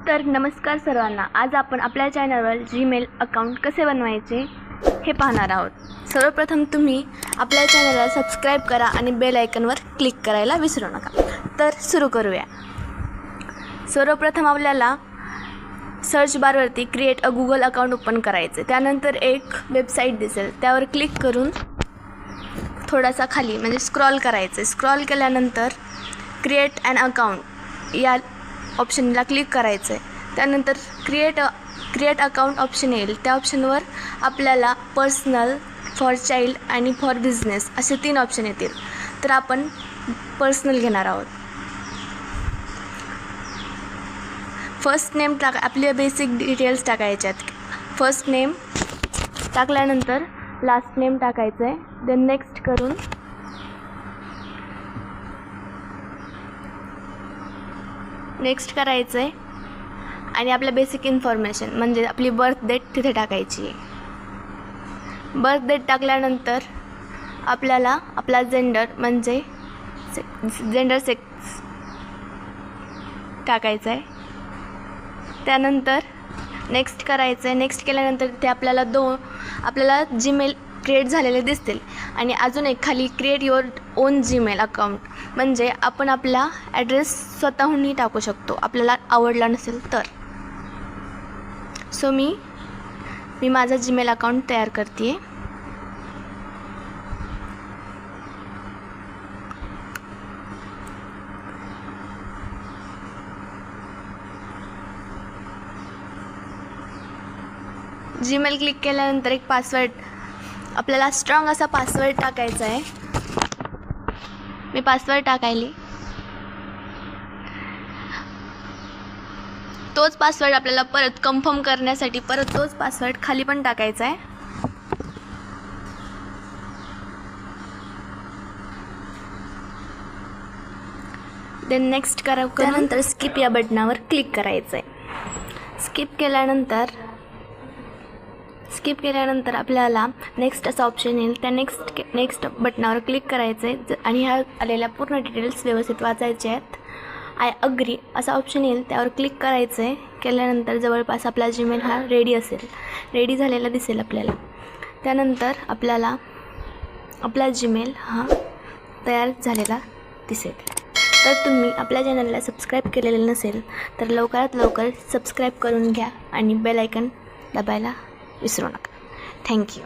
तर नमस्कार सर्वांना। आज आपण आपल्या चॅनलवर जीमेल अकाउंट कसे बनवायचे हे पाहणार आहोत। सर्वप्रथम तुम्ही आपल्या चॅनलला सबस्क्राइब करा आणि बेल आयकॉनवर क्लिक करायला विसरू नका। तर सुरू करूया। सर्वप्रथम आपल्याला सर्च बारवरती create a Google account open करायचे। त्यानंतर एक वेबसाईट दिसेल, त्यावर क्लिक करून थोडासा खाली म्हणजे स्क्रॉल करायचे। स्क्रॉल केल्यानंतर क्रिएट ॲन अकाउंट या ऑप्शनला क्लिक करायचं आहे। त्यानंतर क्रिएट अकाउंट ऑप्शन येईल, त्या ऑप्शनवर आपल्याला पर्सनल, फॉर चाइल्ड आणि फॉर बिझनेस असे 3 ऑप्शन येतील। तर आपण पर्सनल घेणार आहोत। फर्स्ट नेम आपले बेसिक डिटेल्स टाकायचे आहेत। फर्स्ट नेम टाकल्यानंतर लास्ट नेम टाकायचं आहे। देन नेक्स्ट करून नेक्स्ट करायचं आहे आणि आपल्या बेसिक इन्फॉर्मेशन म्हणजे आपली बर्थ डेट तिथे टाकायची आहे। बर्थ डेट टाकल्यानंतर आपल्याला आपला जेंडर म्हणजे सेक्स टाकायचं आहे। त्यानंतर नेक्स्ट करायचं आहे। नेक्स्ट केल्यानंतर ते आपल्याला जीमेल क्रिएट झालेले दिसतील आणि अजून एक खाली create your on Gmail account म्हणजे आपण आपला ॲड्रेस स्वतःहूनही टाकू शकतो आपल्याला आवडला नसेल तर। सो मी माझा जीमेल अकाउंट तयार करते आहे। जीमेल क्लिक केल्यानंतर एक पासवर्ड आपल्याला स्ट्रॉंग असा पासवर्ड टाकायचा आहे। मी पासवर्ड टाकायली, तोच पासवर्ड आपल्याला परत कन्फर्म करण्यासाठी परत तोच पासवर्ड खाली पण टाकायचा आहे। देन नेक्स्ट त्यानंतर स्किप या बटनावर क्लिक करायचं आहे। स्किप केल्यानंतर आपल्याला नेक्स्ट असा ऑप्शन येईल, त्या नेक्स्ट बटनावर क्लिक करायचं आहे आणि ह्या आलेल्या पूर्ण डिटेल्स व्यवस्थित वाचायचे आहेत। आय अग्री असा ऑप्शन येईल, त्यावर क्लिक करायचं आहे। केल्यानंतर जवळपास आपला जीमेल हा रेडी झालेला दिसेल आपल्याला। त्यानंतर आपल्याला आपला जीमेल हा तयार झालेला दिसेल। तर तुम्ही आपल्या चॅनलला सबस्क्राईब केलेलं नसेल तर लवकरात लवकर सबस्क्राईब करून घ्या आणि बेल आयकॉन दाबायला विसरू नका। थँक्यू।